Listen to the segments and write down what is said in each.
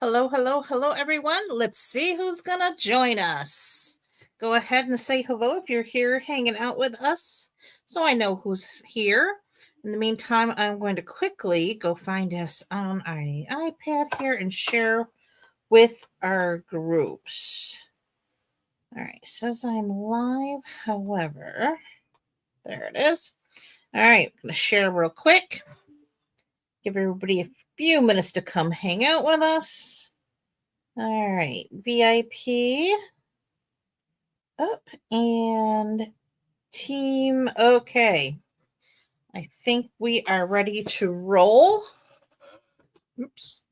Hello, hello, hello, everyone. Let's see who's going to join us. Go ahead and say hello if you're here hanging out with us so I know who's here. In the meantime, I'm going to quickly go find us on our iPad here and share with our groups. All right, says I'm live. However, there it is. All right, I'm going to share real quick. Give everybody a few minutes to come hang out with us. All right, VIP up and team. Okay, I think we are ready to roll. Oops.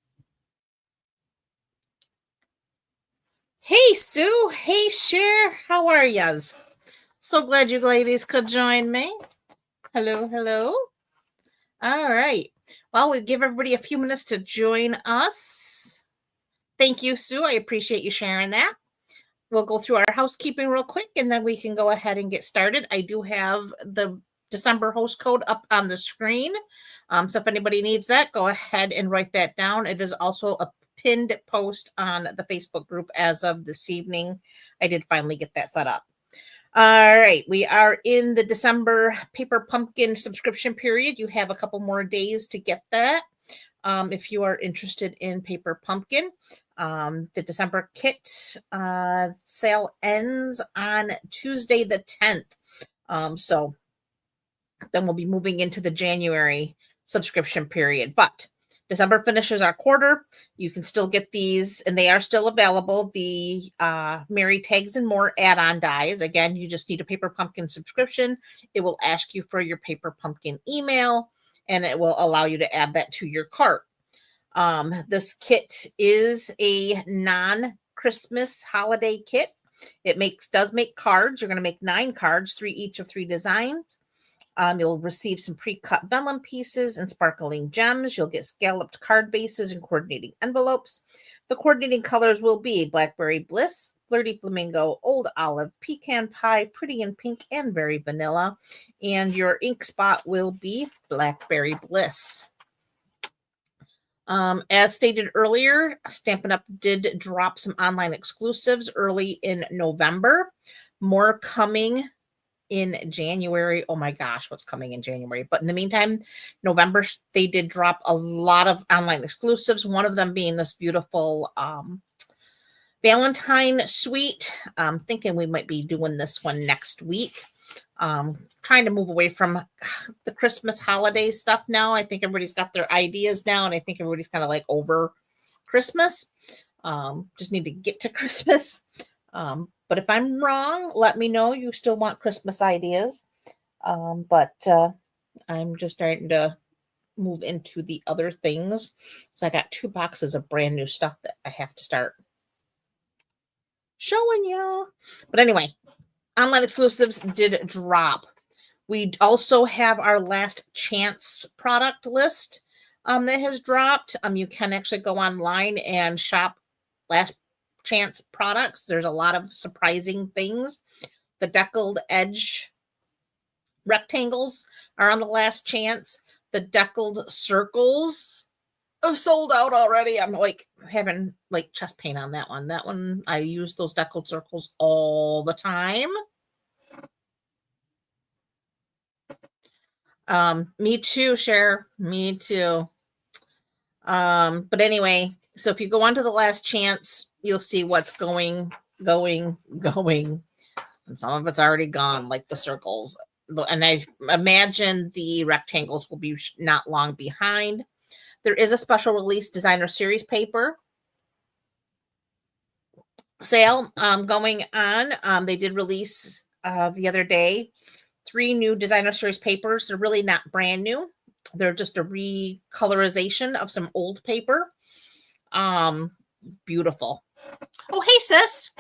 Hey, Sue. Hey, Cher. How are yas? So glad you ladies could join me. Hello, hello. All right. Well, we'll give everybody a few minutes to join us. Thank you, Sue. I appreciate you sharing that. We'll go through our housekeeping real quick, and then we can go ahead and get started. I do have the December host code up on the screen. So if anybody needs that, go ahead and write that down. It is also a pinned post on the Facebook group as of this evening. I did finally get that set up. All right, we are in the December Paper Pumpkin subscription period. You have a couple more days to get that. If you are interested in Paper Pumpkin, the December kit sale ends on Tuesday the 10th. So then we'll be moving into the January subscription period. But December finishes our quarter. You can still get these, and they are still available. The Mary Tags and More add-on dies. Again, you just need a Paper Pumpkin subscription. It will ask you for your Paper Pumpkin email, and it will allow you to add that to your cart. This kit is a non-Christmas holiday kit. It does make cards. You're going to make 9 cards, 3 each of 3 designs. You'll receive some pre-cut vellum pieces and sparkling gems. You'll get scalloped card bases and coordinating envelopes. The coordinating colors will be Blackberry Bliss, Flirty Flamingo, Old Olive, Pecan Pie, Pretty in Pink, and Berry Vanilla. And your ink spot will be Blackberry Bliss. As stated earlier, Stampin' Up! Did drop some online exclusives early in November. More coming in January. Oh my gosh, what's coming in January? But in the meantime, November, they did drop a lot of online exclusives, one of them being this beautiful Valentine suite. I'm thinking we might be doing this one next week. Trying to move away from the Christmas holiday stuff now. I think everybody's got their ideas now, and I think everybody's kind of like over Christmas. Just need to get to Christmas. But if I'm wrong, let me know. You still want Christmas ideas. But I'm just starting to move into the other things. So I got 2 boxes of brand new stuff that I have to start showing you. But anyway, online exclusives did drop. We also have our last chance product list that has dropped. You can actually go online and shop last chance products. There's a lot of surprising things. The deckled edge rectangles are on the last chance. The deckled circles have sold out already. I'm like having like chest pain on that one. That one, I use those deckled circles all the time. Me too, Cher. Me too. But anyway, so if you go on to the last chance, you'll see what's going. And some of it's already gone, like the circles. And I imagine the rectangles will be not long behind. There is a special release designer series paper sale going on. They did release the other day 3 new designer series papers. They're really not brand new. They're just a recolorization of some old paper. Beautiful. Oh, hey, sis.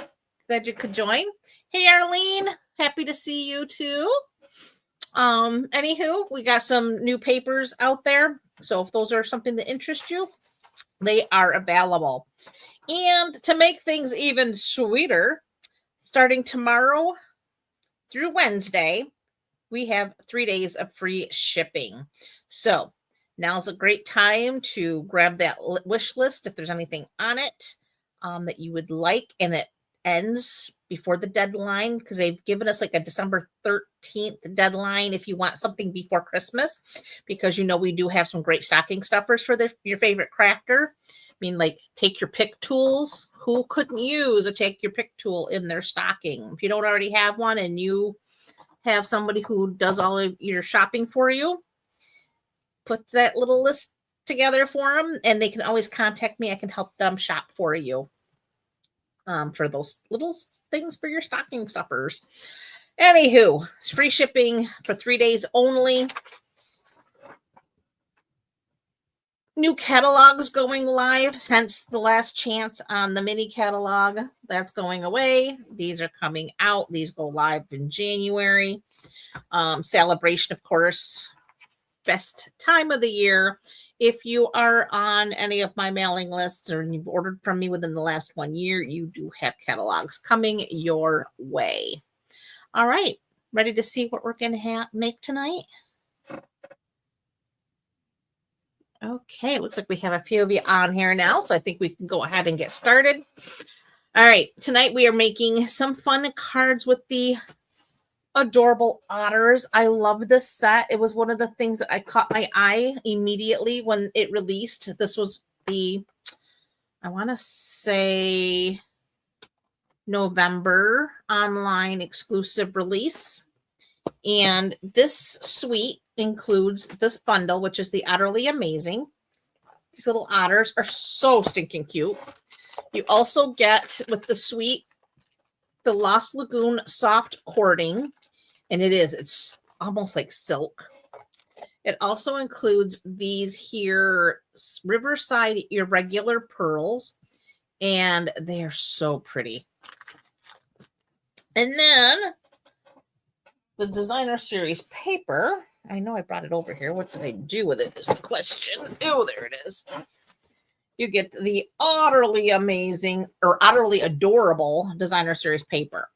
Glad you could join. Hey, Arlene. Happy to see you too. Anywho, we got some new papers out there. So if those are something that interests you, they are available. And to make things even sweeter, starting tomorrow through Wednesday, we have 3 days of free shipping. So Now's a great time to grab that wish list if there's anything on it that you would like, and it ends before the deadline because they've given us like a December 13th deadline if you want something before Christmas, because we do have some great stocking stuffers for your favorite crafter. I mean, like, take your pick tools. Who couldn't use a take your pick tool in their stocking? If you don't already have one and you have somebody who does all of your shopping for you, put that little list together for them, and they can always contact me. I can help them shop for you for those little things for your stocking stuffers. Anywho, it's free shipping for 3 days only. New catalogs going live, hence the last chance on the mini catalog. That's going away. These are coming out. These go live in January. Celebration, of course, best time of the year. If you are on any of my mailing lists or you've ordered from me within the last 1 year, you do have catalogs coming your way. All right, ready to see what we're going to make tonight? Okay, looks like we have a few of you on here now, so I think we can go ahead and get started. All right, tonight we are making some fun cards with the Adorable Otters. I love this set. It was one of the things that I caught my eye immediately when it released. This was the, I want to say, November online exclusive release. And this suite includes this bundle, which is the Otterly Amazing. These little otters are so stinking cute. You also get with the suite the Lost Lagoon soft cording, and it's almost like silk. It also includes these here Riverside irregular pearls, and they are so pretty. And then the designer series paper. I know I brought it over here. What did I do with it is the question. Oh, there it is. You get the Otterly Amazing or Otterly Adorable designer series paper.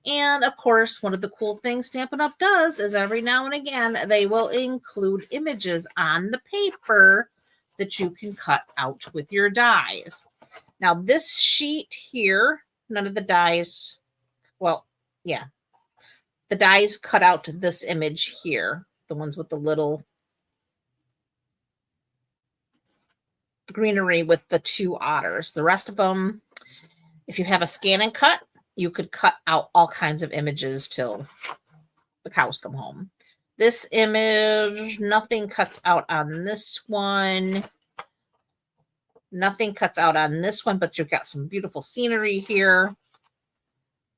And of course, one of the cool things Stampin' Up does is every now and again, they will include images on the paper that you can cut out with your dies. Now, this sheet here, none of the dies, well, yeah, the dies cut out this image here, the ones with the little greenery with the two otters. The rest of them, if you have a scan and cut, you could cut out all kinds of images till the cows come home. This image, nothing cuts out on this one. Nothing cuts out on this one, but you've got some beautiful scenery here.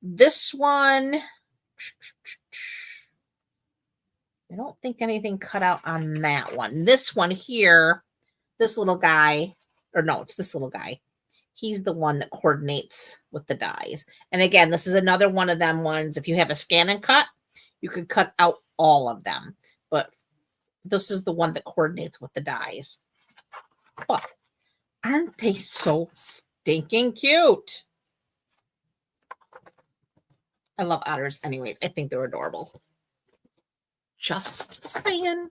This one, I don't think anything cut out on that one. This one here, this little guy, or no, it's this little guy. He's the one that coordinates with the dies. And again, this is another one of them ones. If you have a scan and cut, you could cut out all of them. But this is the one that coordinates with the dies. But aren't they so stinking cute? I love otters anyways. I think they're adorable. Just saying.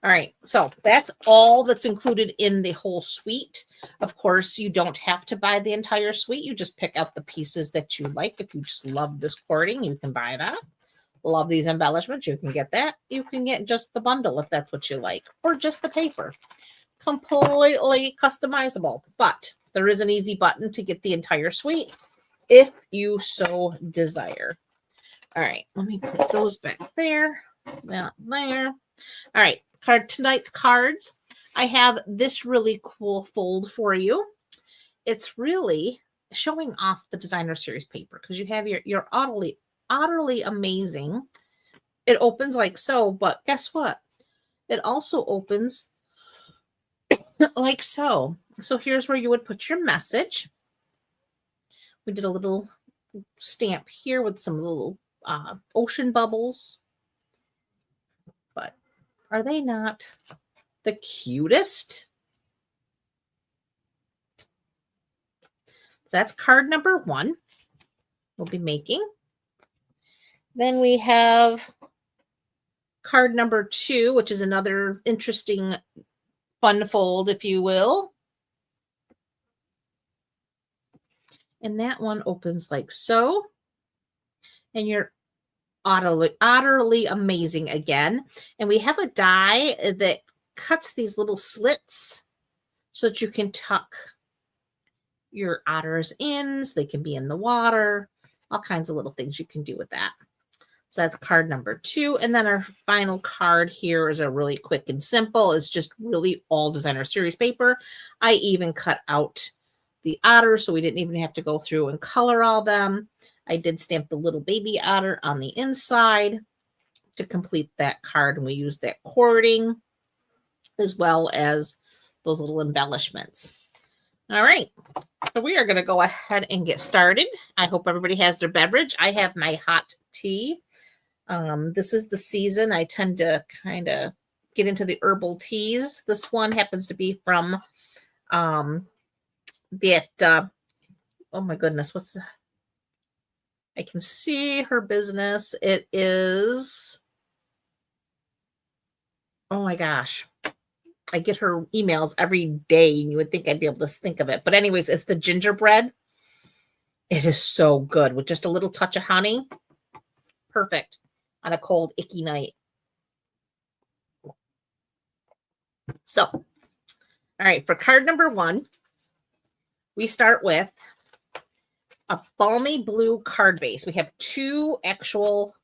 All right, so that's all that's included in the whole suite. Of course, you don't have to buy the entire suite. You just pick out the pieces that you like. If you just love this cording, you can buy that. Love these embellishments, you can get that. You can get just the bundle if that's what you like, or just the paper. Completely customizable, but there is an easy button to get the entire suite if you so desire. All right, let me put those back there. That there. All right. Tonight's cards. I have this really cool fold for you. It's really showing off the designer series paper because you have your Otterly Amazing. It opens like so, but guess what? It also opens like so. So here's where you would put your message. We did a little stamp here with some little ocean bubbles. But are they not the cutest? That's card number 1 we'll be making. Then we have card number 2, which is another interesting fun fold, if you will. And that one opens like so. And you're utterly amazing again. And we have a die that cuts these little slits so that you can tuck your otters in, so they can be in the water, all kinds of little things you can do with that. So that's card number 2. And then our final card here is a really quick and simple. It's just really all designer series paper. I even cut out the otters, so we didn't even have to go through and color all them. I did stamp the little baby otter on the inside to complete that card, and we used that cording as well as those little embellishments. All right, so we are going to go ahead and get started. I hope everybody has their beverage. I have my hot tea. This is the season. I tend to kind of get into the herbal teas. This one happens to be from oh my goodness, what's the, I can see her business. It is, oh my gosh, I get her emails every day, and you would think I'd be able to think of it. But anyways, it's the gingerbread. It is so good with just a little touch of honey. Perfect on a cold, icky night. So, all right, for card number 1, we start with a balmy blue card base. We have 2 actual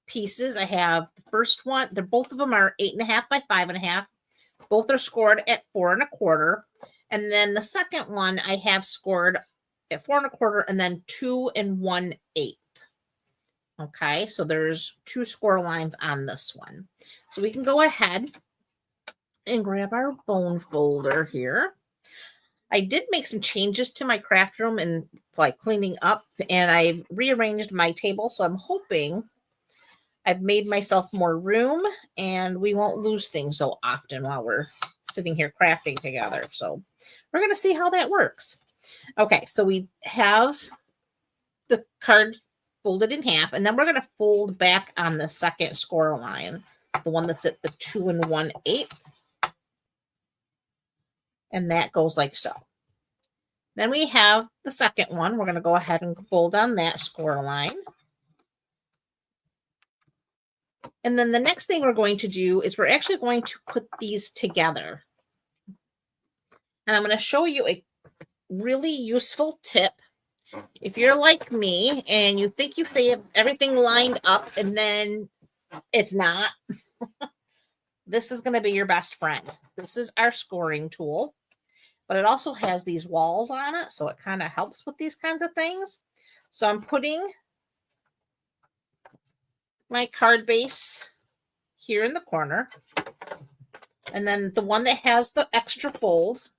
pieces. I have the first one. Both of them are 8.5 by 5.5. Both are scored at 4 1/4. And then the second one I have scored at 4 1/4 and then 2 1/8. Okay, so there's 2 score lines on this one. So we can go ahead and grab our bone folder here. I did make some changes to my craft room and like cleaning up, and I rearranged my table. So I'm hoping I've made myself more room and we won't lose things so often while we're sitting here crafting together. So we're going to see how that works. Okay, so we have the card folded in half, and then we're going to fold back on the second score line, the one that's at the 2 1/8. And that goes like so. Then we have the second one. We're going to go ahead and fold on that score line. And then the next thing we're going to do is we're actually going to put these together. And I'm going to show you a really useful tip. If you're like me and you think you have everything lined up and then it's not, this is going to be your best friend. This is our scoring tool, but it also has these walls on it, so it kind of helps with these kinds of things. So I'm putting my card base here in the corner, and then the one that has the extra fold,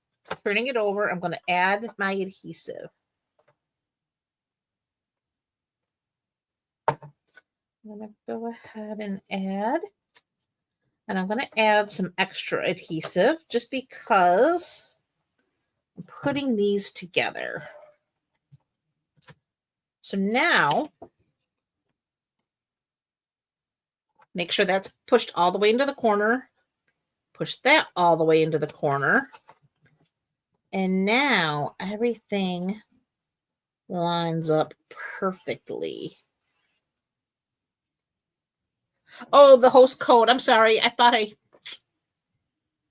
turning it over, I'm going to add my adhesive. I'm going to go ahead and add, and I'm going to add some extra adhesive just because I'm putting these together. So now, make sure that's pushed all the way into the corner. Push that all the way into the corner. And now everything lines up perfectly. Oh, the host code. I'm sorry. I thought I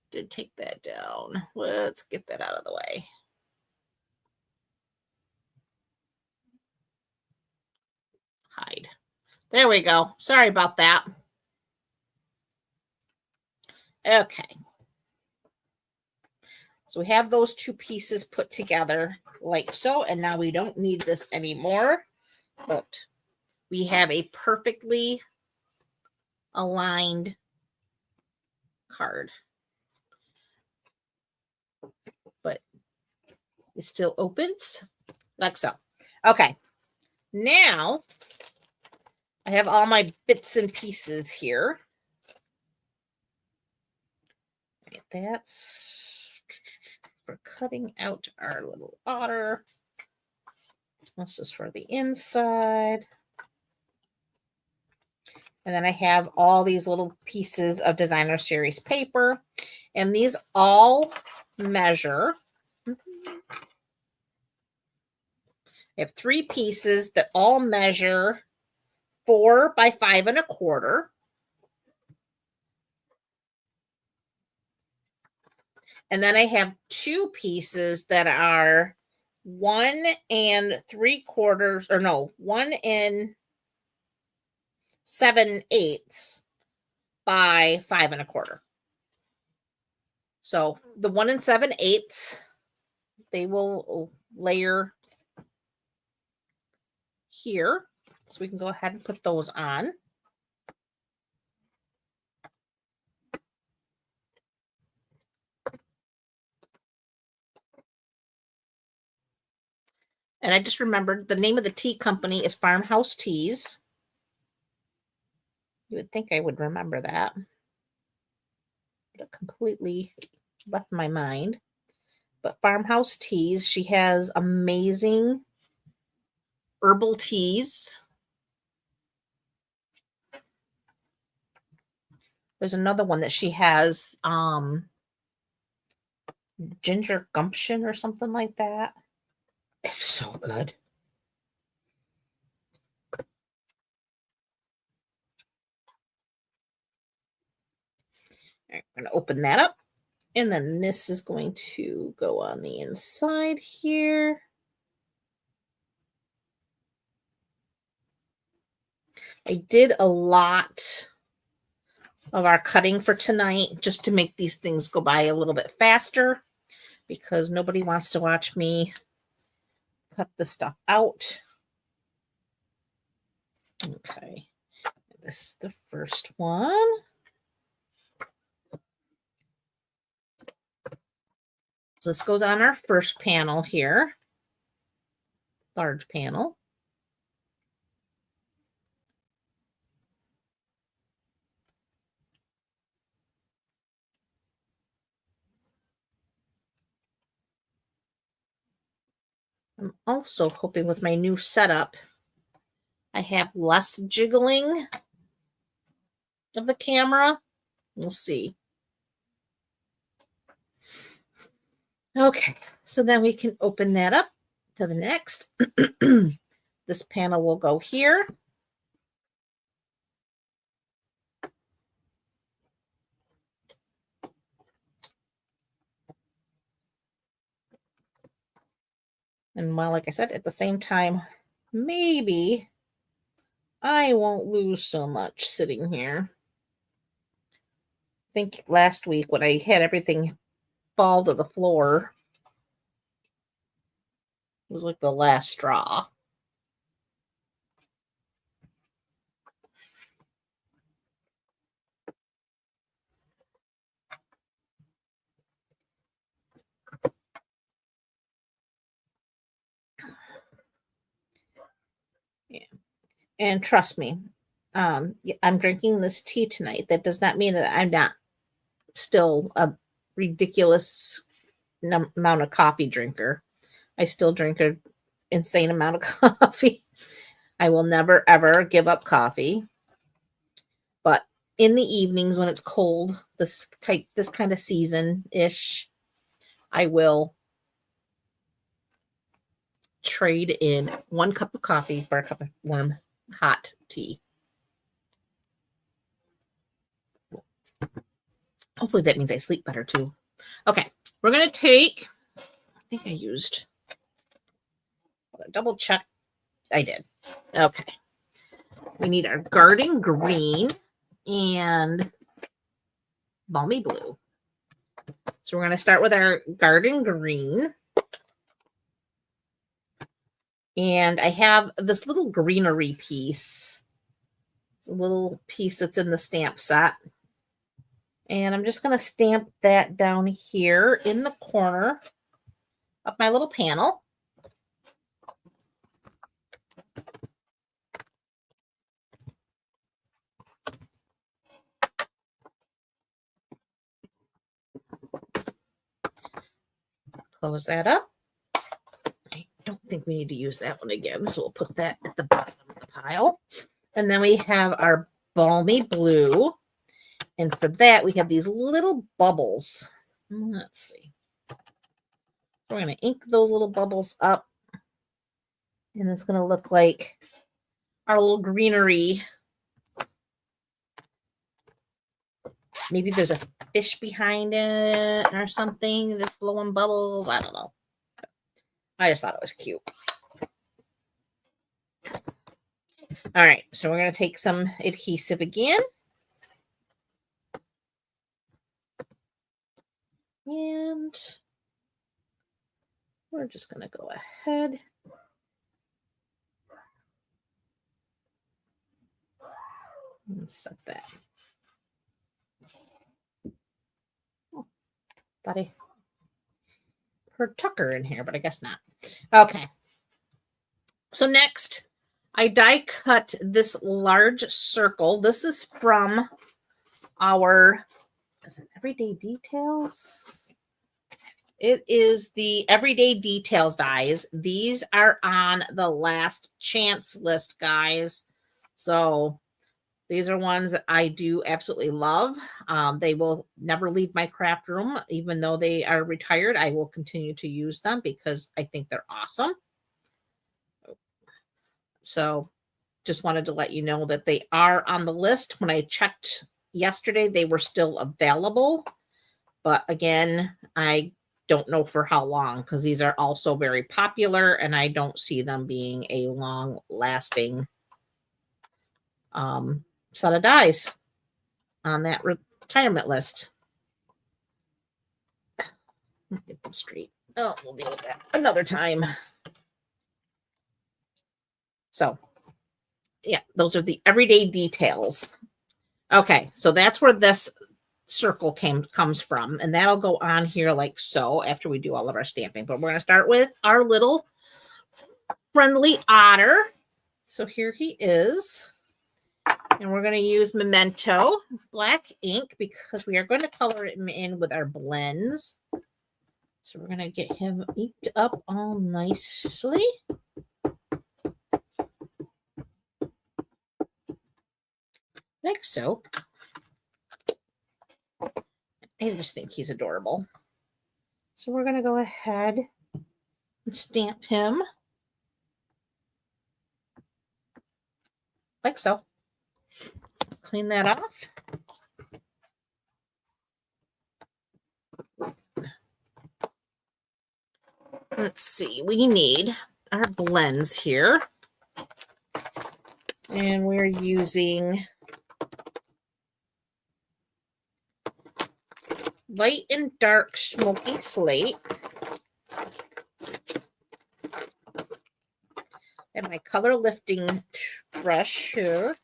did take that down. Let's get that out of the way. Hide. There we go. Sorry about that. Okay. So we have those 2 pieces put together like so, and now we don't need this anymore, but we have a perfectly aligned card. But it still opens like so. Okay. Now I have all my bits and pieces here. That's for cutting out our little otter. This is for the inside. And then I have all these little pieces of designer series paper. And these all measure. I have 3 pieces that all measure 4 by 5 1/4. And then I have 2 pieces that are 1 3/4, or no, 1 7/8 by 5 1/4. So the 1 7/8, they will layer here. So we can go ahead and put those on. And I just remembered the name of the tea company is Farmhouse Teas. You would think I would remember that. But it completely left my mind. But Farmhouse Teas, she has amazing herbal teas. There's another one that she has, ginger gumption or something like that. It's so good. All right, I'm going to open that up. And then this is going to go on the inside here. I did a lot of our cutting for tonight just to make these things go by a little bit faster, because nobody wants to watch me cut the stuff out. Okay, this is the first one. So this goes on our first panel here, large panel. I'm also hoping with my new setup, I have less jiggling of the camera. We'll see. Okay, so then we can open that up to the next. This panel will go here. And well, like I said, at the same time, maybe I won't lose so much sitting here. I think last week when I had everything fall to the floor, it was like the last straw. Yeah. And trust me, I'm drinking this tea tonight. That does not mean that I'm not still a ridiculous amount of coffee drinker. I still drink an insane amount of coffee. I will never, ever give up coffee. But in the evenings when it's cold, this kind of season-ish, I will trade in 1 cup of coffee for a cup of warm, hot tea. Hopefully that means I sleep better too. Okay, we're going to take, I think I used, double check. I did. Okay. We need our garden green and balmy blue. So we're going to start with our garden green. And I have this little greenery piece. It's a little piece that's in the stamp set. And I'm just going to stamp that down here in the corner of my little panel. Close that up. I don't think we need to use that one again, so we'll put that at the bottom of the pile. And then we have our balmy blue. And for that, we have these little bubbles. Let's see. We're going to ink those little bubbles up. And it's going to look like our little greenery. Maybe there's a fish behind it or something that's blowing bubbles. I don't know. I just thought it was cute. All right, so we're going to take some adhesive again. And we're just going to go ahead and set that. Oh, thought I heard Tucker in here, but I guess not. Okay. So next, I die cut this large circle. This is from our, is it Everyday Details? It is the Everyday Details dies. These are on the last chance list, guys. So these are ones that I do absolutely love. They will never leave my craft room. Even though they are retired, I will continue to use them because I think they're awesome. So just wanted to let you know that they are on the list. When I checked yesterday, they were still available. But again, I don't know for how long because these are also very popular and I don't see them being a long lasting set of dies on that retirement list. Get them straight. Oh, we'll deal with that another time. So yeah, those are the Everyday Details. Okay, so that's where this circle comes from, and that'll go on here like so after we do all of our stamping. But we're going to start with our little friendly otter. So here he is, and we're going to use Memento black ink because we are going to color him in with our blends. So we're going to get him inked up all nicely. Like so. I just think he's adorable. So we're going to go ahead and stamp him like so. Clean that off. Let's see, we need our blends here. And we're using light and dark smoky slate. And my color lifting brush here.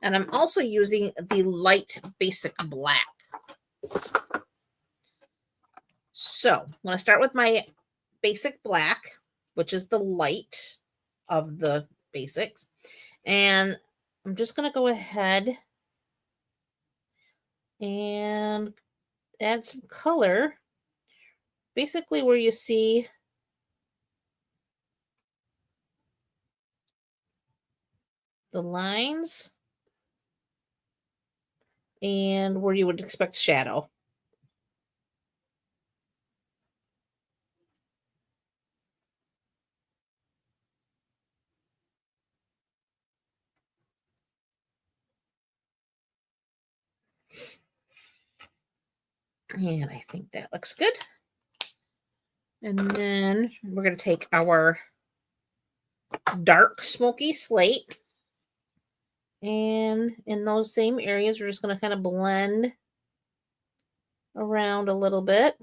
And I'm also using the light basic black. So I'm going to start with my basic black, which is the light of the basics. And I'm just going to go ahead and add some color. Basically where you see the lines and where you would expect shadow. And I think that looks good. And then we're going to take our dark smoky slate. And in those same areas, we're just going to kind of blend around a little bit.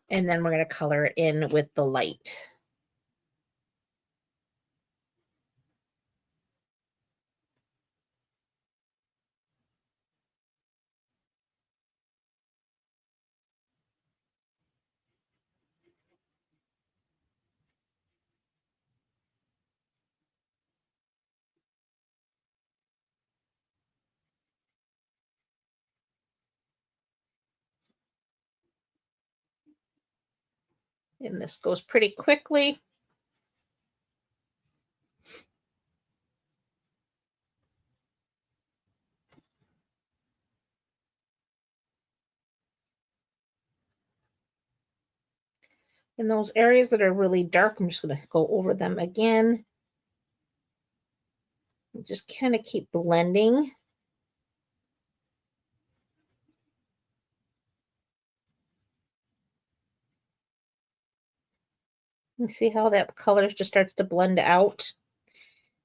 And then we're going to color it in with the light. And this goes pretty quickly. In those areas that are really dark, I'm just going to go over them again. And just kind of keep blending. And see how that color just starts to blend out.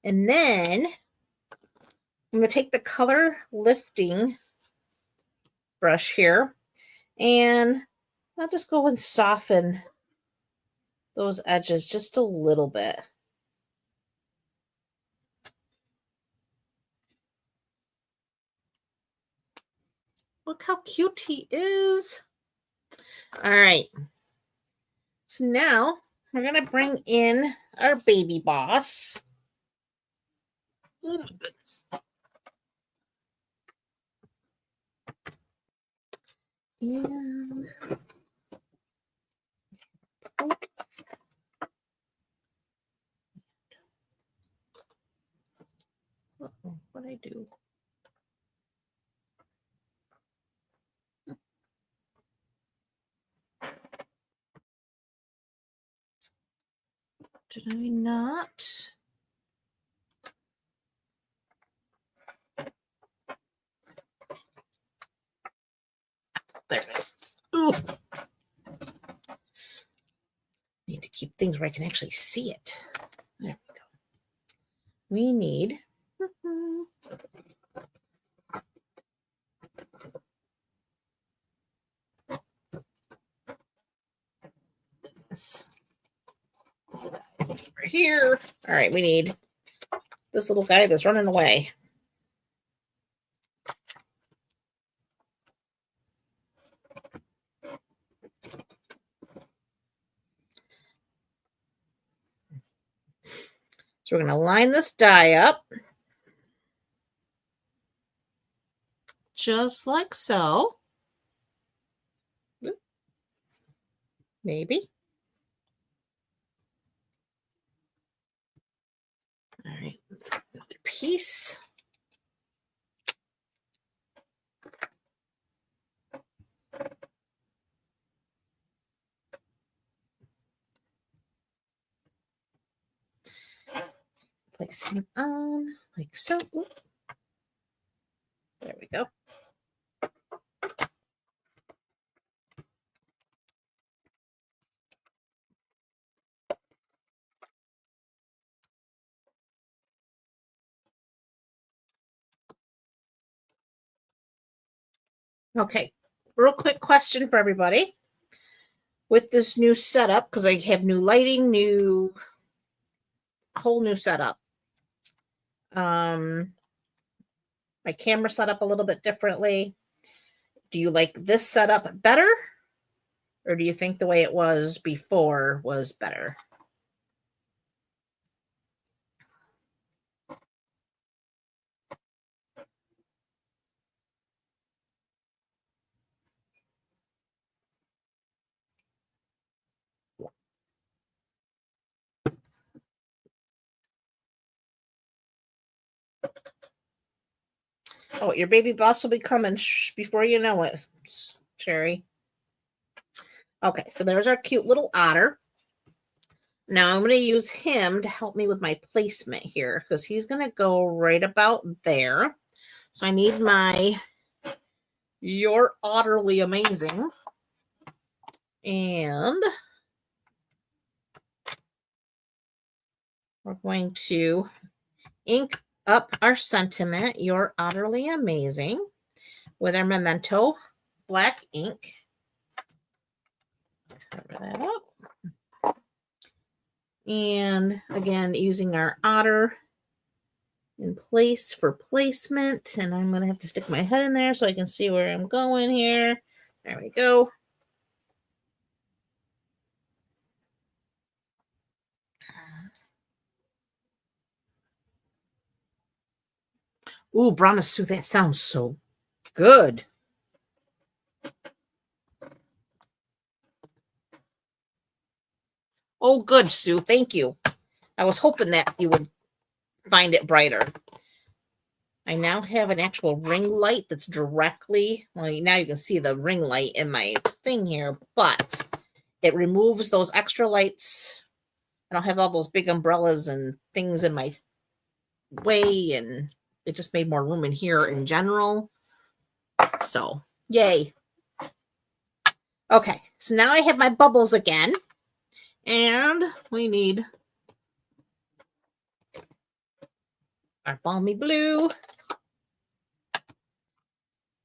And then I'm going to take the color lifting brush here, and I'll just go and soften those edges just a little bit. Look how cute he is. All right. So now we're going to bring in our baby boss. Oh my goodness. And what'd I do? Did I not? There it is. Ooh. Need to keep things where I can actually see it. There we go. We need this over here. All right, we need this little guy that's running away. So we're going to line this die up just like so. Maybe. All right, let's get another piece. Place him on like so. There we go. Okay, real quick question for everybody. With this new setup, because I have new lighting, whole new setup. My camera set up a little bit differently. Do you like this setup better? Or do you think the way it was before was better? Oh, your baby boss will be coming before you know it, Sherry. Okay, so there's our cute little otter. Now I'm going to use him to help me with my placement here because he's going to go right about there. So I need my You're Otterly Amazing. And we're going to ink up our sentiment, You're Otterly Amazing, with our Memento black ink. Cover that up. And again, using our otter in place for placement. And I'm going to have to stick my head in there so I can see where I'm going here. There we go. Ooh, Brahmasu, that sounds so good. Oh, good, Sue. Thank you. I was hoping that you would find it brighter. I now have an actual ring light that's directly, well, now you can see the ring light in my thing here, but it removes those extra lights. I don't have all those big umbrellas and things in my way, and it just made more room in here in general. So, yay. Okay, so now I have my bubbles again, and we need our balmy blue.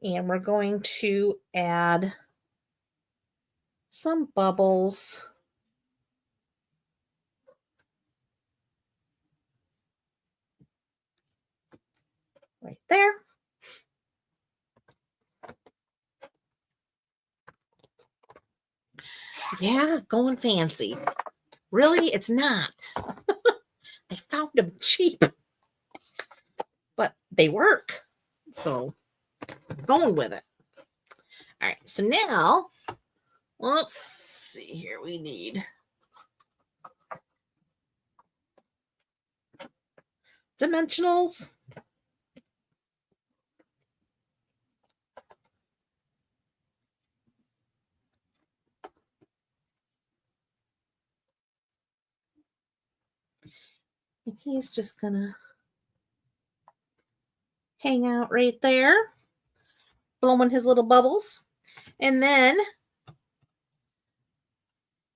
And we're going to add some bubbles right there. Yeah, going fancy. Really, it's not. I found them cheap, but they work. So I'm going with it. All right, so now let's see here. We need dimensionals. And he's just gonna hang out right there, blowing his little bubbles. And then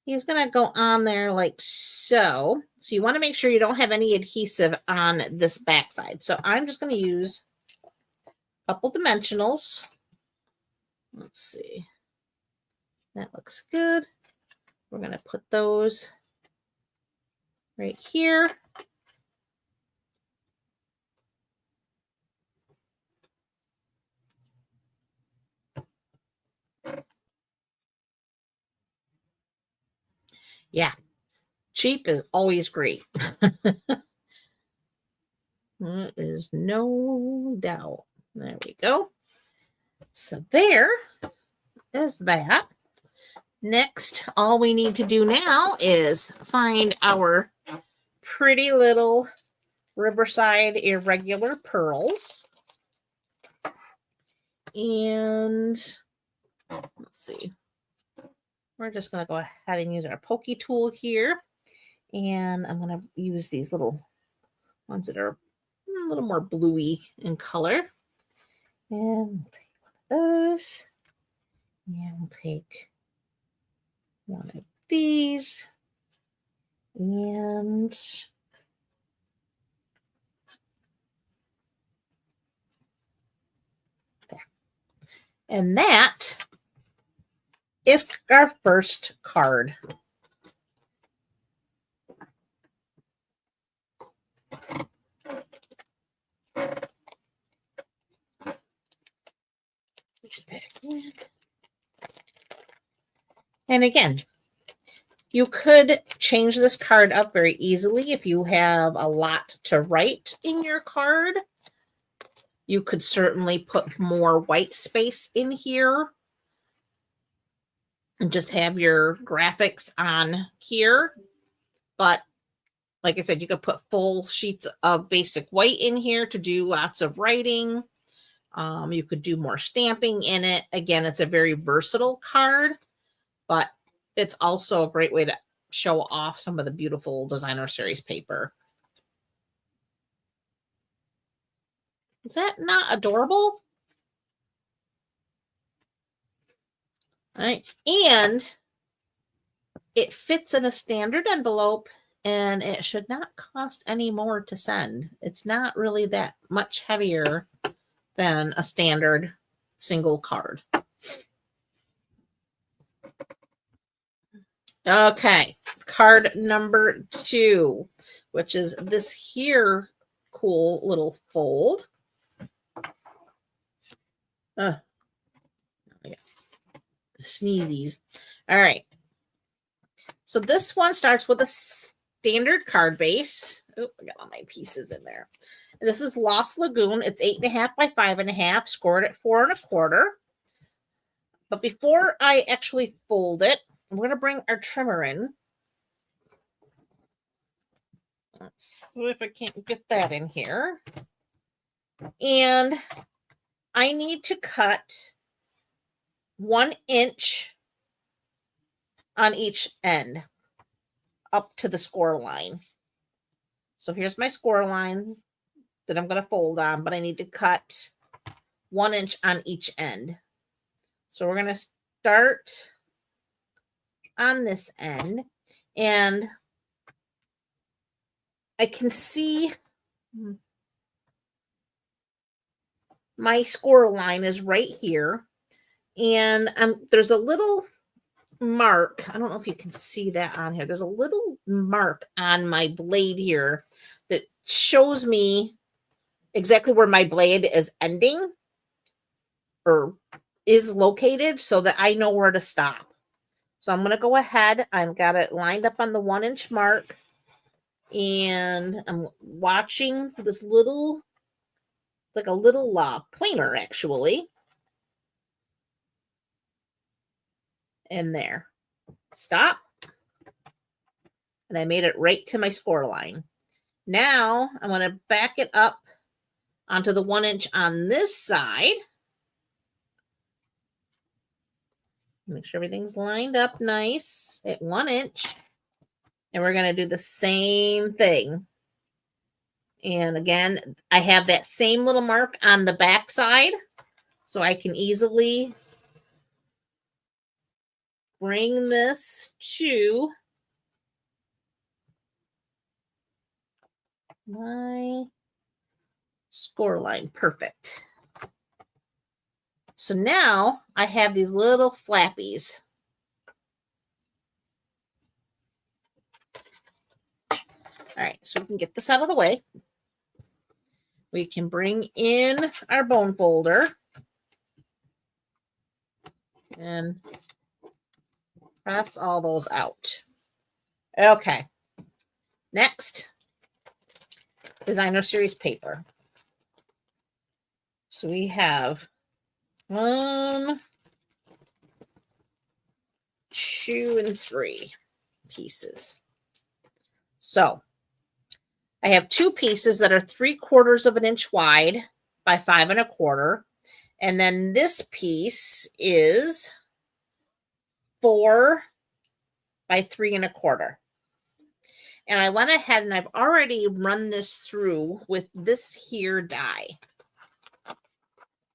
he's going to go on there like so. So you want to make sure you don't have any adhesive on this backside. So I'm just going to use a couple dimensionals. Let's see. That looks good. We're going to put those right here. Yeah, cheap is always great. There is no doubt. There we go. So there is that. Next, all we need to do now is find our pretty little Riverside irregular pearls. And let's see. We're just going to go ahead and use our pokey tool here. And I'm going to use these little ones that are a little more bluey in color. And we'll take one of those. And we'll take one of these. And there. And that is our first card. And again, you could change this card up very easily if you have a lot to write in your card. You could certainly put more white space in here and just have your graphics on here. But like I said, you could put full sheets of basic white in here to do lots of writing. You could do more stamping in it. Again, it's a very versatile card, but it's also a great way to show off some of the beautiful designer series paper. Is that not adorable? All right. And it fits in a standard envelope, and it should not cost any more to send. It's not really that much heavier than a standard single card. Okay, card number 2, which is this here cool little fold. Yeah. Sneezies. All right. So this one starts with a standard card base. Oh, I got all my pieces in there. And this is Lost Lagoon. It's 8.5 by 5.5, scored at 4 1/4. But before I actually fold it, I'm going to bring our trimmer in. Let's see if I can't get that in here. And I need to cut 1 inch on each end up to the score line. So here's my score line that I'm going to fold on, but I need to cut 1 inch on each end. So we're going to start on this end, and I can see my score line is right here, and there's a little mark. I don't know if you can see that on here. There's a little mark on my blade here that shows me exactly where my blade is ending or is located so that I know where to stop. So I'm going to go ahead. I've got it lined up on the 1 inch mark, and I'm watching this little, like a little pointer actually. And there. Stop. And I made it right to my score line. Now I'm going to back it up onto the 1 inch on this side. Make sure everything's lined up nice at 1 inch. And we're going to do the same thing. And again, I have that same little mark on the back side, so I can easily bring this to my score line. Perfect. So now I have these little flappies. All right, so we can get this out of the way. We can bring in our bone folder and press all those out. Okay. Next, designer series paper. So we have 1, 2, and 3 pieces. So I have 2 pieces that are 3/4 of an inch wide by 5 1/4. And then this piece is 4 by 3 1/4. And I went ahead and I've already run this through with this here die.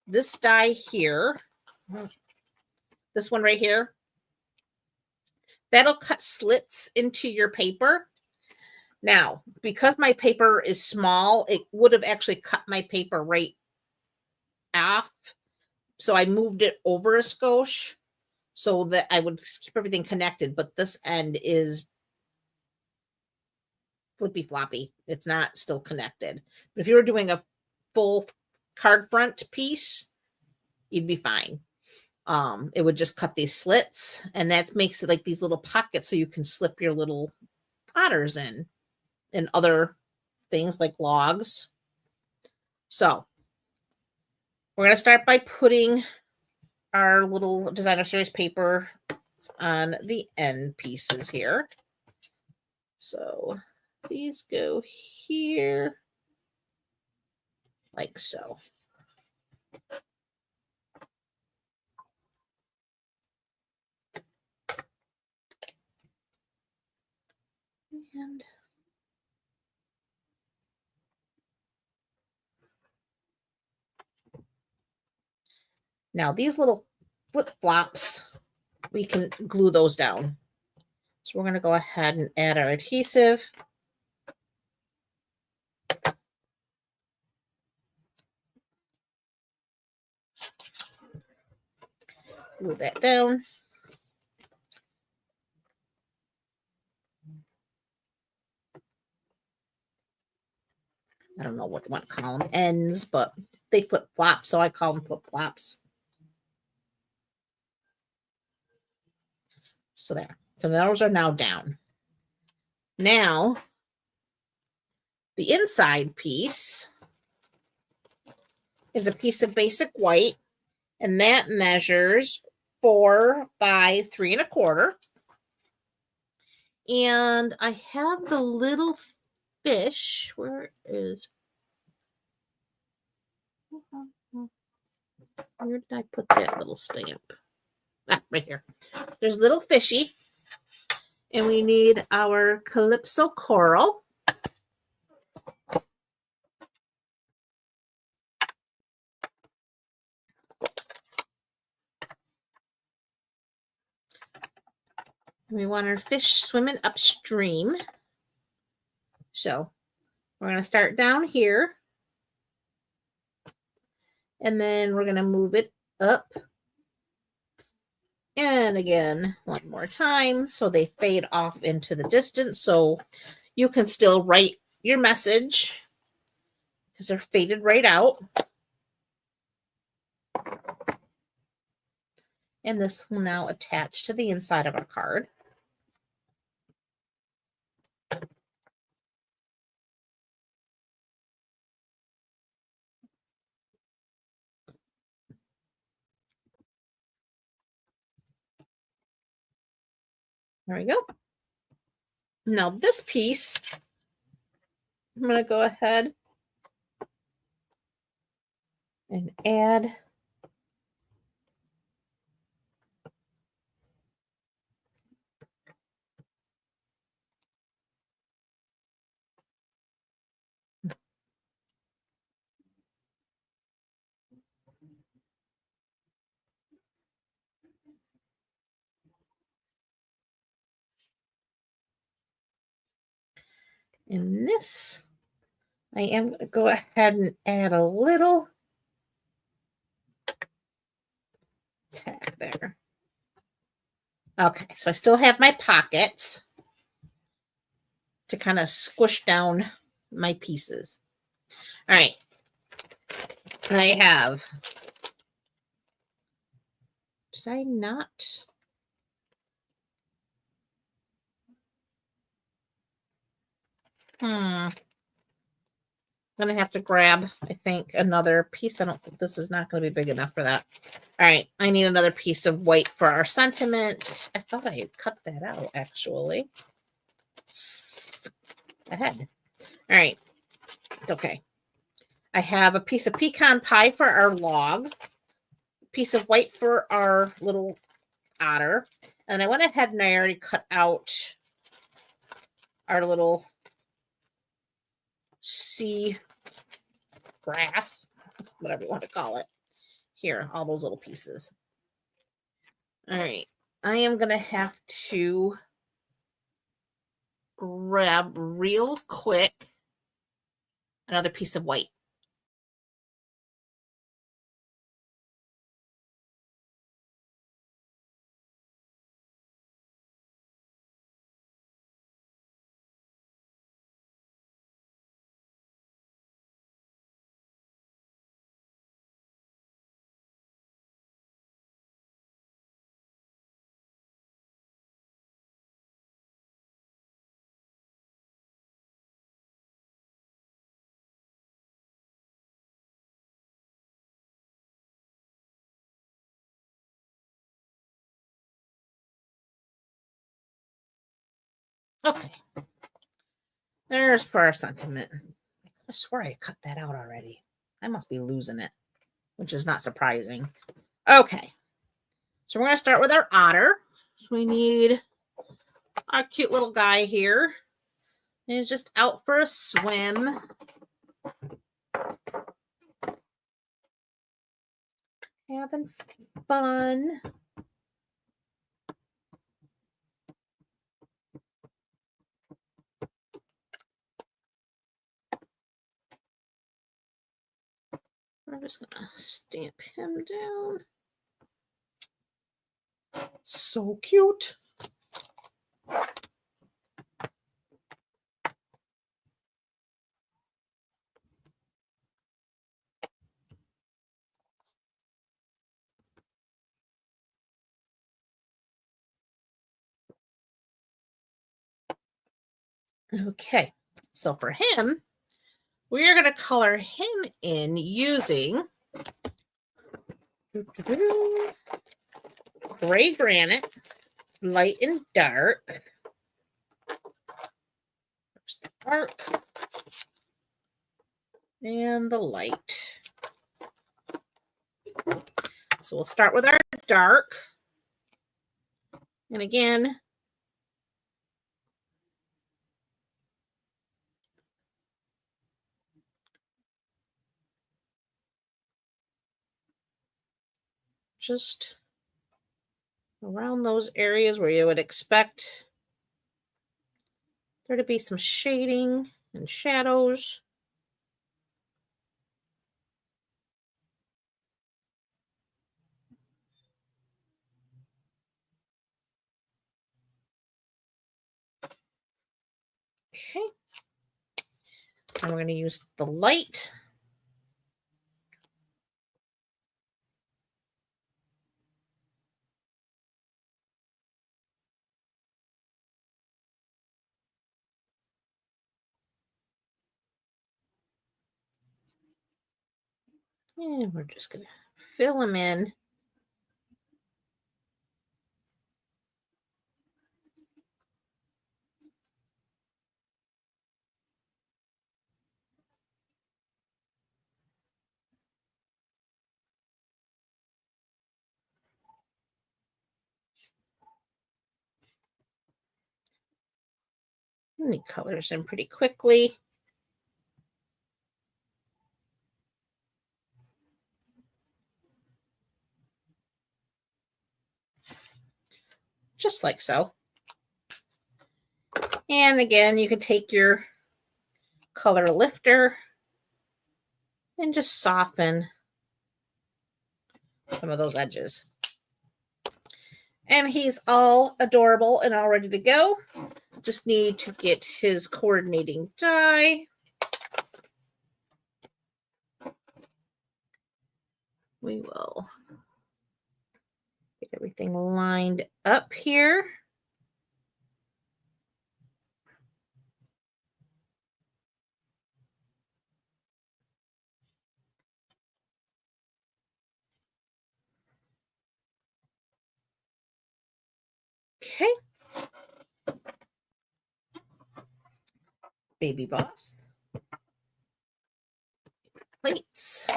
This die here, this one right here, that'll cut slits into your paper. Now, because my paper is small, it would have actually cut my paper right off. So I moved it over a skosh so that I would keep everything connected. But this end is flippy floppy. It's not still connected. But if you were doing a full card front piece, you'd be fine. It would just cut these slits, and that makes it like these little pockets so you can slip your little otters in and other things like logs. So we're going to start by putting our little designer series paper on the end pieces here. So these go here like so. And now these little flip-flops, we can glue those down. So we're going to go ahead and add our adhesive. Glue that down. I don't know what you want to call them, ends, but they flip-flop, so I call them flip-flops. So there. So those are now down. Now, the inside piece is a piece of basic white, and that measures 4 by 3 1/4. And I have the little fish. Where did I put that little stamp? Ah, right here. There's little fishy. And we need our Calypso Coral. We want our fish swimming upstream. So we're going to start down here. And then we're going to move it up. And again, one more time. So they fade off into the distance. So you can still write your message because they're faded right out. And this will now attach to the inside of our card. There we go. Now this piece, I'm going to go ahead and add in this. I am going to go ahead and add a little tack there. Okay, so I still have my pockets to kind of squish down my pieces. All right. And I have, did I not? I'm going to have to grab, I think, another piece. I don't think this is not going to be big enough for that. All right. I need another piece of white for our sentiment. I thought I had cut that out, actually. Ahead. All right. It's okay. I have a piece of pecan pie for our log, a piece of white for our little otter, and I went ahead and I already cut out our little sea grass, whatever you want to call it. Here, all those little pieces. All right. I am going to have to grab real quick another piece of white. Okay. There's for our sentiment. I swear I cut that out already. I must be losing it, which is not surprising. Okay. So we're going to start with our otter. So we need our cute little guy here. He's just out for a swim. Having fun. I'm just going to stamp him down. So cute. Okay, so for him, we are going to color him in using gray granite, light and dark. dark and the light. So we'll start with our dark. And again, just around those areas where you would expect there to be some shading and shadows. Okay. And we're going to use the light. And we're just going to fill them in. And the colors in pretty quickly. Just like so. And again, you can take your color lifter and just soften some of those edges. And he's all adorable and all ready to go. Just need to get his coordinating die. We will get everything lined up here. Okay. Baby boss. Plates.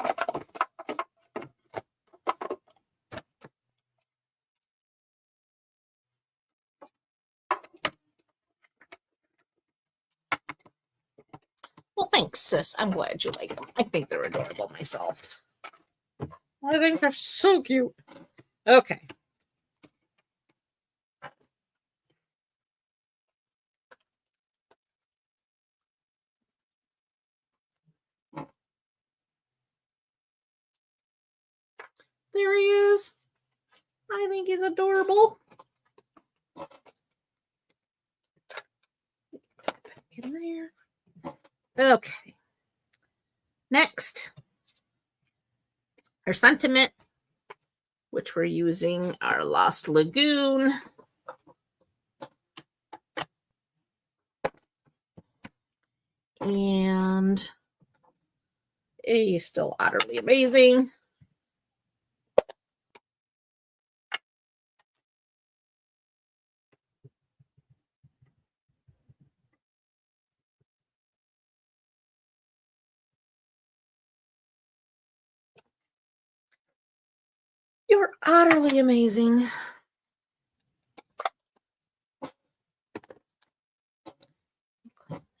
Well, thanks, sis. I'm glad you like them. I think they're adorable myself. I think they're so cute. Okay. There he is. I think he's adorable. Back in there. Okay. Next, our sentiment, which we're using our Lost Lagoon. And he's still utterly amazing. You're utterly amazing.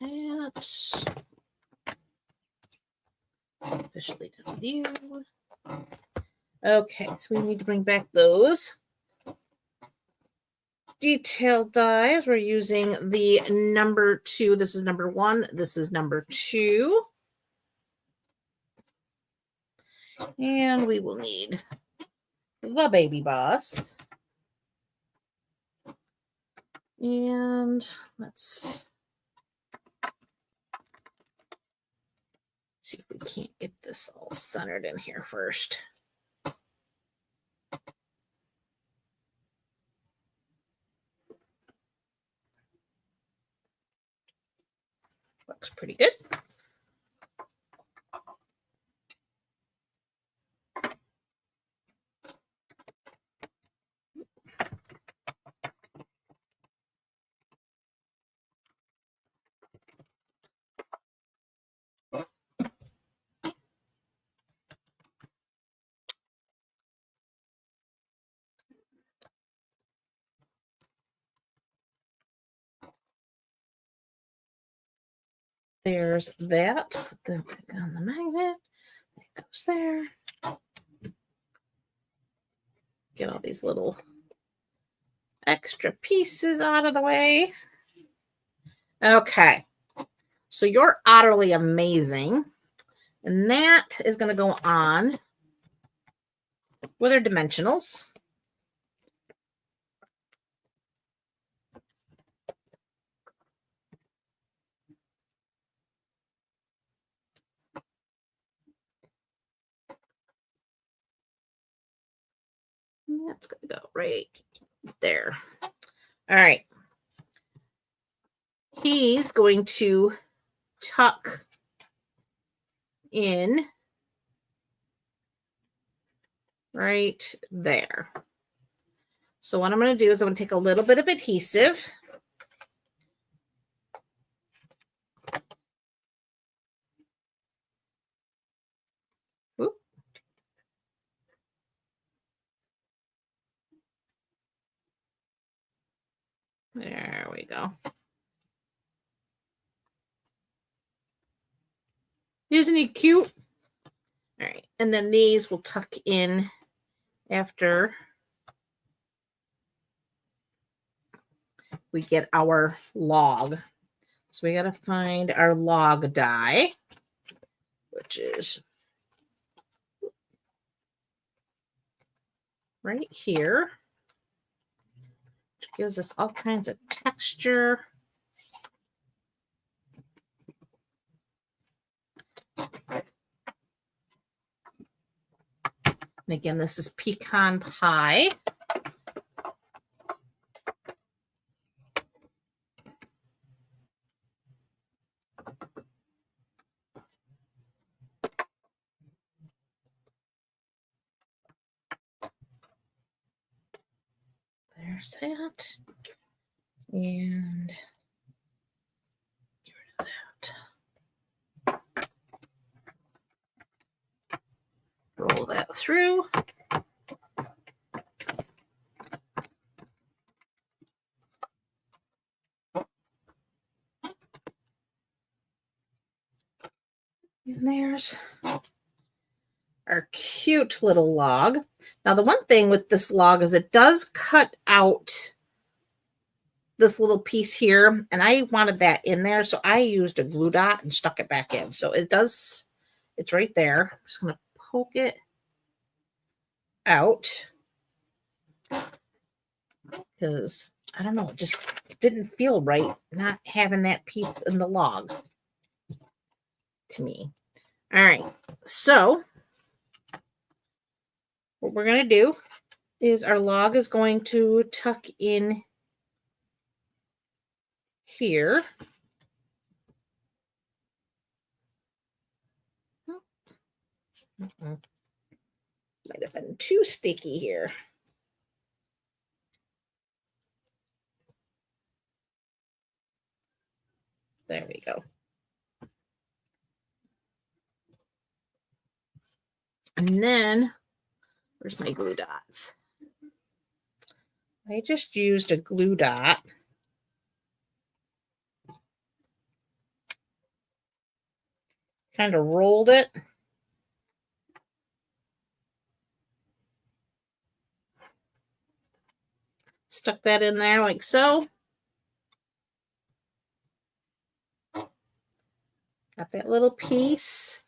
That's officially done with you. Okay, so we need to bring back those detail dies. We're using the number 2. This is number 1. This is number 2. And we will need the baby boss. And let's see if we can't get this all centered in here first. Looks pretty good. there's that. Put that back on the magnet. That goes there. Get all these little extra pieces out of the way. Okay. So you're utterly amazing. And that is going to go on with our dimensionals. That's going to go right there. All right. He's going to tuck in right there. So what I'm going to do is I'm going to take a little bit of adhesive. Oop. There we go. Isn't he cute? All right. And then these will tuck in after we get our log. So we got to find our log die, which is right here, which gives us all kinds of texture. And again, this is pecan pie. There's that. And get rid of that. Roll that through. And there's our cute little log. Now, the one thing with this log is it does cut out this little piece here, and I wanted that in there, so I used a glue dot and stuck it back in. So it does, it's right there. I'm just going to poke it out because I don't know, it just didn't feel right not having that piece in the log to me. All right, so what we're going to do is our log is going to tuck in here. Might have been too sticky here. There we go. And then, where's my glue dots? I just used a glue dot. Kind of rolled it. Stuck that in there like so. Got that little piece.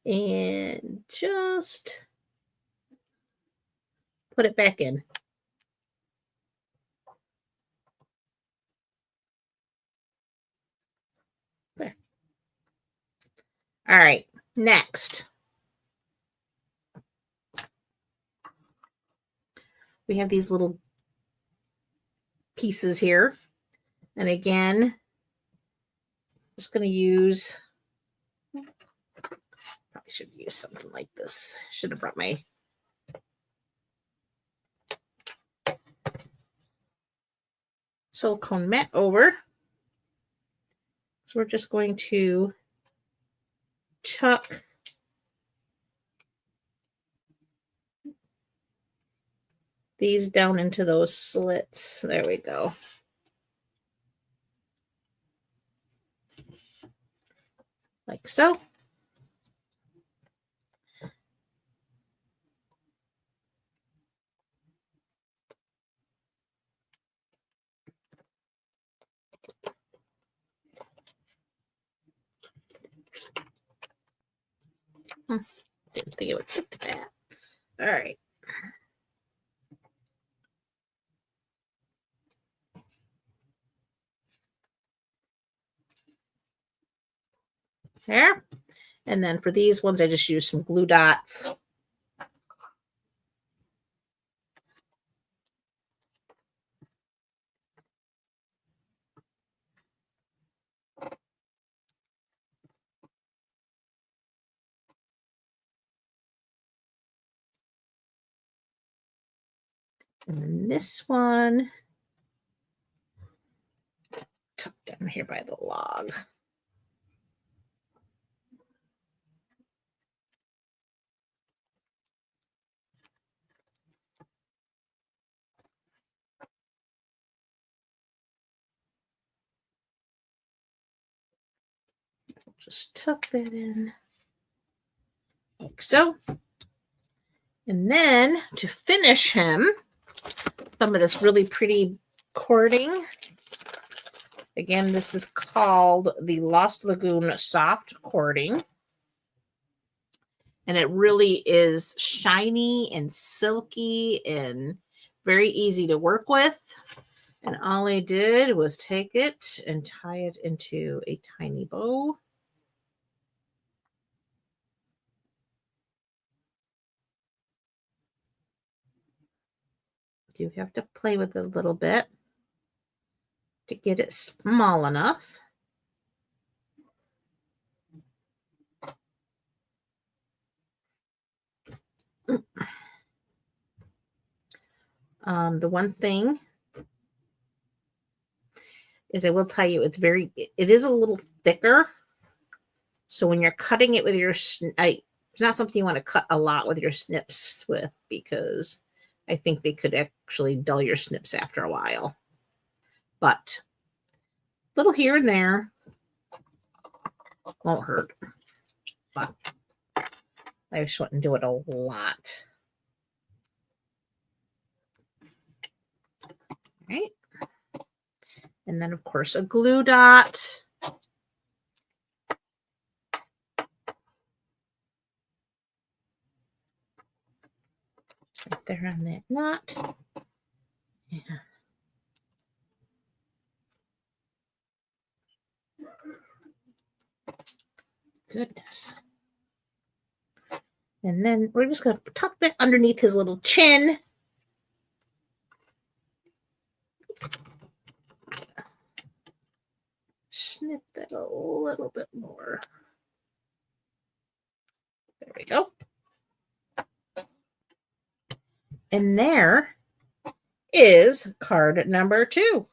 And just put it back in. There. All right, next. We have these little pieces here. And again, just going to use, probably should use something like this. Should have brought my silicone mat over. So we're just going to tuck these down into those slits. There we go. like so. Didn't think it would stick to that. All right. There. And then for these ones, I just use some glue dots. And then this one, tucked down here by the log. Just tuck that in like so. And then to finish him, some of this really pretty cording. Again, this is called the Lost Lagoon Soft Cording. And it really is shiny and silky and very easy to work with. And all I did was take it and tie it into a tiny bow. You have to play with it a little bit to get it small enough. The one thing is I will tell you, it is a little thicker. So when you're cutting it with your, it's not something you want to cut a lot with your snips with, because I think they could actually dull your snips after a while. But a little here and there won't hurt. But I just wouldn't do it a lot. Right. And then, of course, a glue dot. Right there on that knot. Yeah. Goodness. And then we're just going to tuck that underneath his little chin. Snip that a little bit more. There we go. And there is card number 2.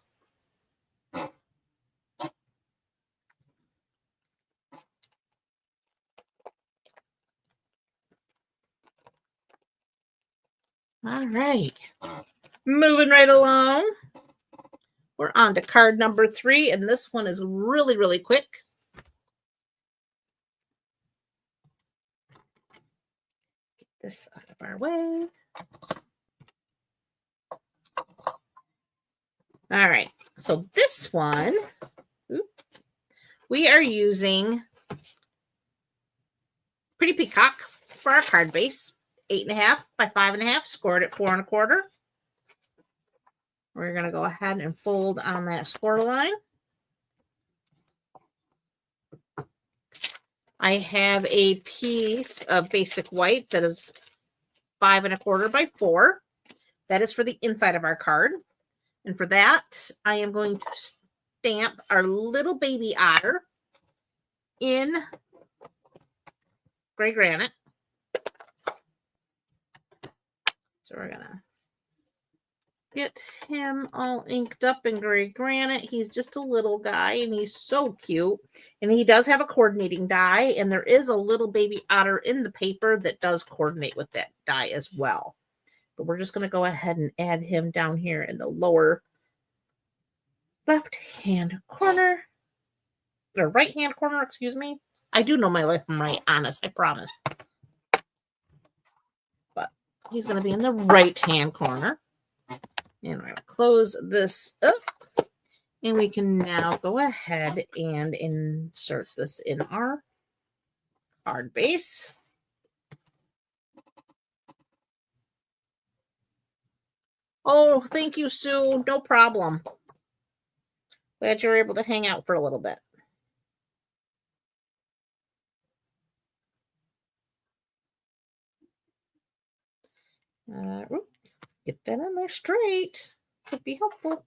All right. Moving right along. We're on to card number 3, and this one is really, really quick. Get this out of our way. All right. So this one, we are using Pretty Peacock for our card base. 8.5 by 5.5, scored at 4 1/4. We're going to go ahead and fold on that score line. I have a piece of basic white that is 5 1/4 by 4. That is for the inside of our card. And for that, I am going to stamp our little baby otter in gray granite. So we're going to get him all inked up in gray granite. He's just a little guy, and he's so cute. And he does have a coordinating die, and there is a little baby otter in the paper that does coordinate with that die as well. But we're just going to go ahead and add him down here in the lower left-hand corner, or right-hand corner, excuse me. I do know my left from right, honest, I promise. But he's going to be in the right-hand corner. And we're going to close this up. And we can now go ahead and insert this in our card base. Oh, thank you, Sue. No problem. Glad you were able to hang out for a little bit. Get that in there straight. Could be helpful.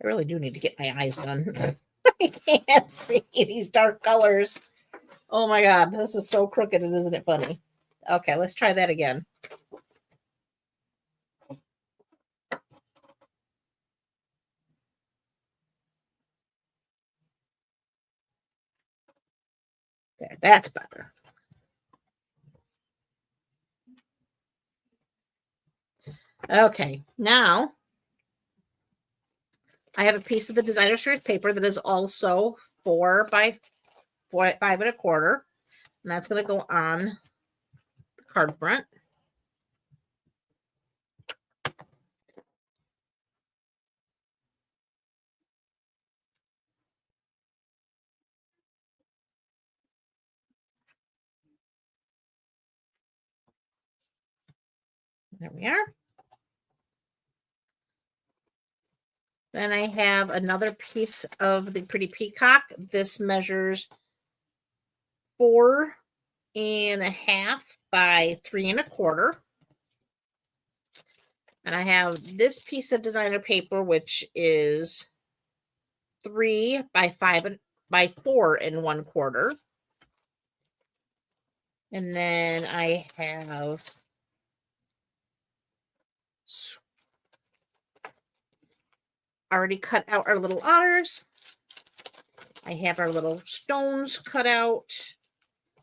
I really do need to get my eyes done. I can't see these dark colors. Oh my God, this is so crooked, isn't it funny? Okay, let's try that again. There, that's better. Okay, now I have a piece of the designer series paper that is also 4 by 5 1/4, and that's going to go on the card front. There we are. Then I have another piece of the Pretty Peacock. This measures 4.5 by 3 1/4. And I have this piece of designer paper, which is 3 by 5 by 4 1/4. And then I have already cut out our little otters. I have our little stones cut out,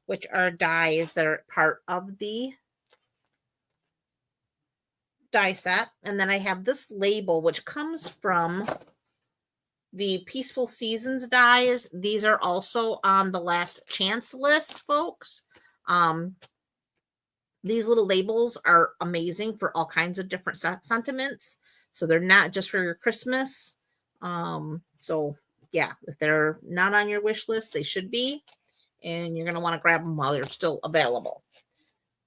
which are dies that are part of the die set. And then I have this label, which comes from the Peaceful Seasons dies. These are also on the last chance list, folks. These little labels are amazing for all kinds of different sentiments. So they're not just for your Christmas. So yeah, if they're not on your wish list, they should be. And you're going to want to grab them while they're still available.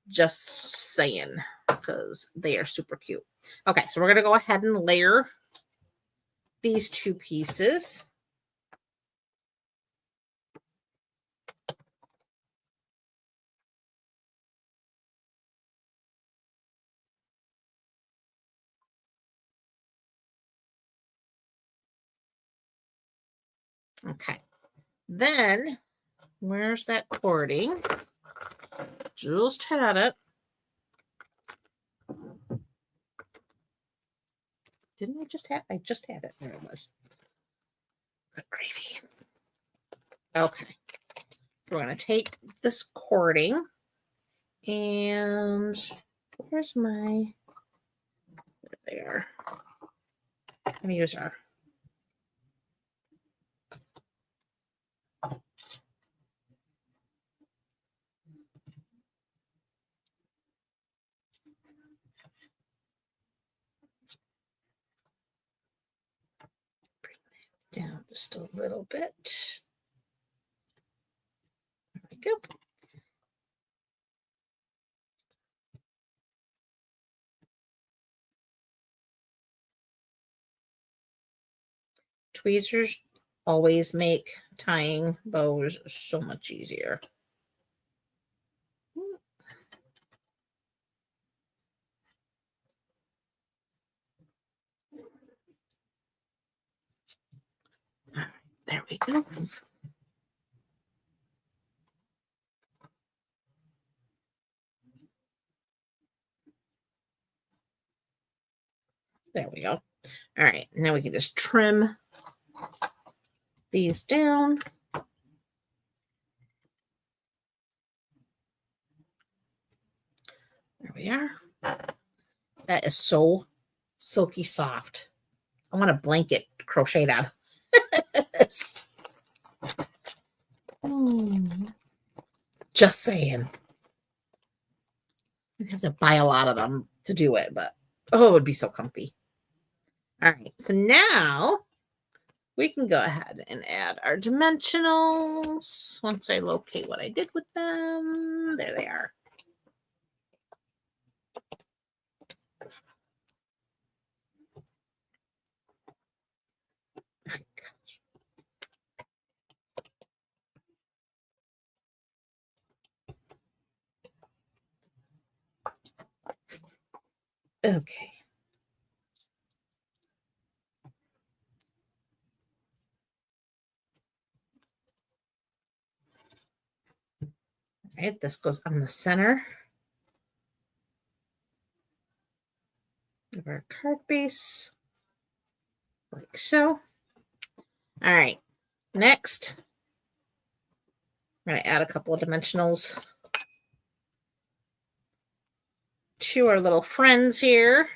Just saying, because they are super cute. Okay, so we're going to go ahead and layer these two pieces. Okay, then where's that cording? Just had it. Didn't I just have? I just had it. There it was. Good gravy. Okay, we're going to take this cording and where's my, there. Let me use our, bring that down just a little bit. There we go. Tweezers always make tying bows so much easier. There we go. There we go. All right, now we can just trim these down. we are. That is so silky soft. I want a blanket crocheted out of this. Just saying. I'd have to buy a lot of them to do it, but oh, it would be so comfy. All right, so now we can go ahead and add our dimensionals once I locate what I did with them. There they are. Okay. All right, this goes on the center of our card base, like so. All right, next, I'm going to add a couple of dimensionals to our little friends here.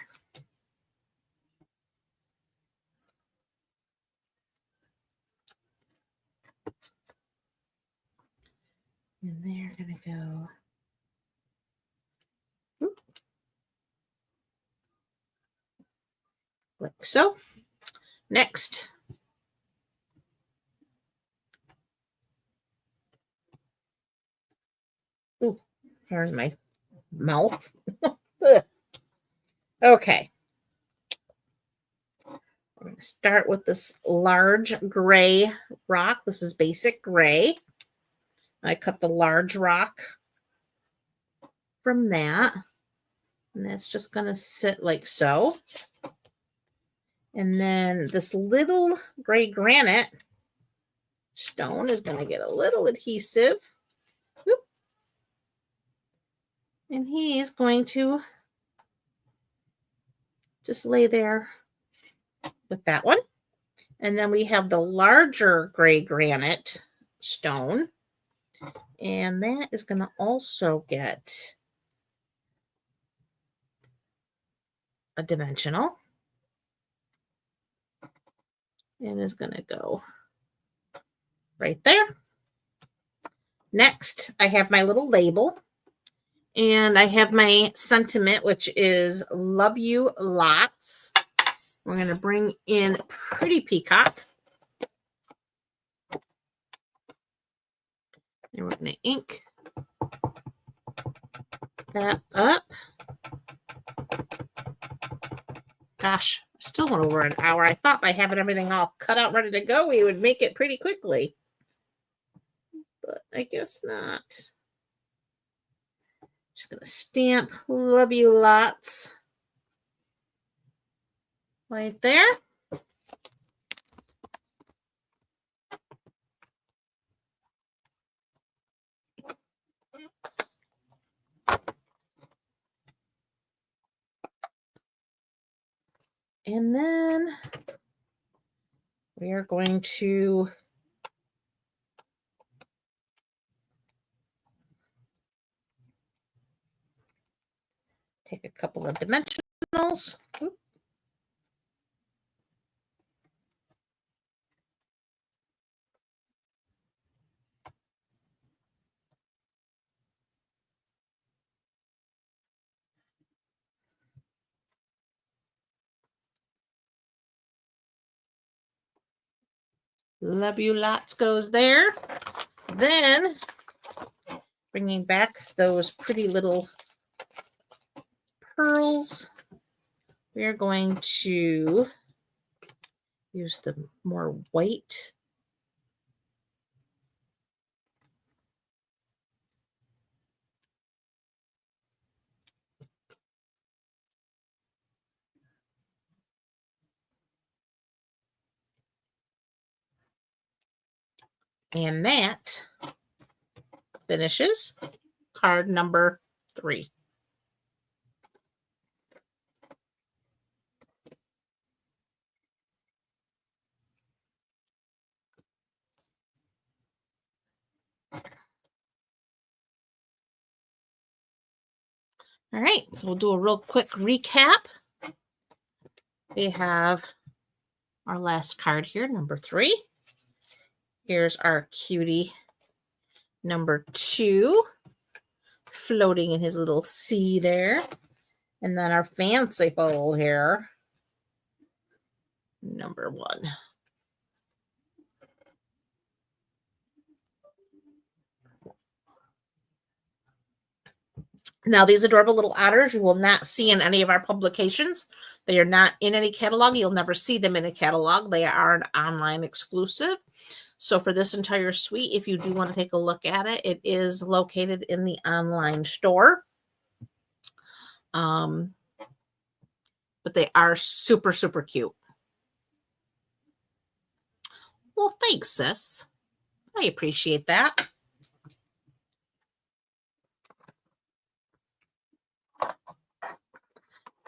And they're going to go like so. Next, ooh, there's my mouth. Okay. We're going to start with this large gray rock. This is basic gray. I cut the large rock from that. And that's just going to sit like so. And then this little gray granite stone is going to get a little adhesive. Whoop. And he's going to just lay there with that one. And then we have the larger gray granite stone. And that is going to also get a dimensional. And is going to go right there. Next, I have my little label. And I have my sentiment, which is love you lots. We're going to bring in Pretty Peacock. And we're going to ink that up. Gosh, still went over an hour. I thought by having everything all cut out ready to go, we would make it pretty quickly. But I guess not. Just going to stamp love you lots right there. And then we are going to take a couple of dimensionals. Oop. Love you lots goes there. Then bringing back those pretty little pearls, we are going to use the more white. And that finishes card number 3. All right, so we'll do a real quick recap. We have our last card here, number 3. Here's our cutie number 2, floating in his little sea there. And then our fancy bowl here, number 1. Now, these adorable little otters you will not see in any of our publications. They are not in any catalog. You'll never see them in a catalog. They are an online exclusive. So for this entire suite, if you do want to take a look at it, it is located in the online store. But they are super, super cute. Well, thanks, sis. I appreciate that.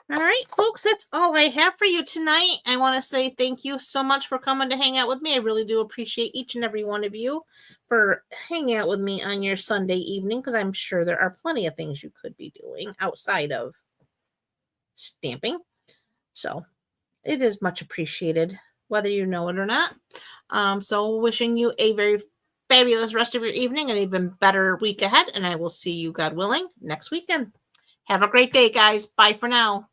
All right, folks, that's all I have for you tonight. I want to say thank you so much for coming to hang out with me. I really do appreciate each and every one of you for hanging out with me on your Sunday evening, because I'm sure there are plenty of things you could be doing outside of stamping. So it is much appreciated, whether you know it or not. So wishing you a very fabulous rest of your evening and even better week ahead. And I will see you, God willing, next weekend. Have a great day, guys. Bye for now.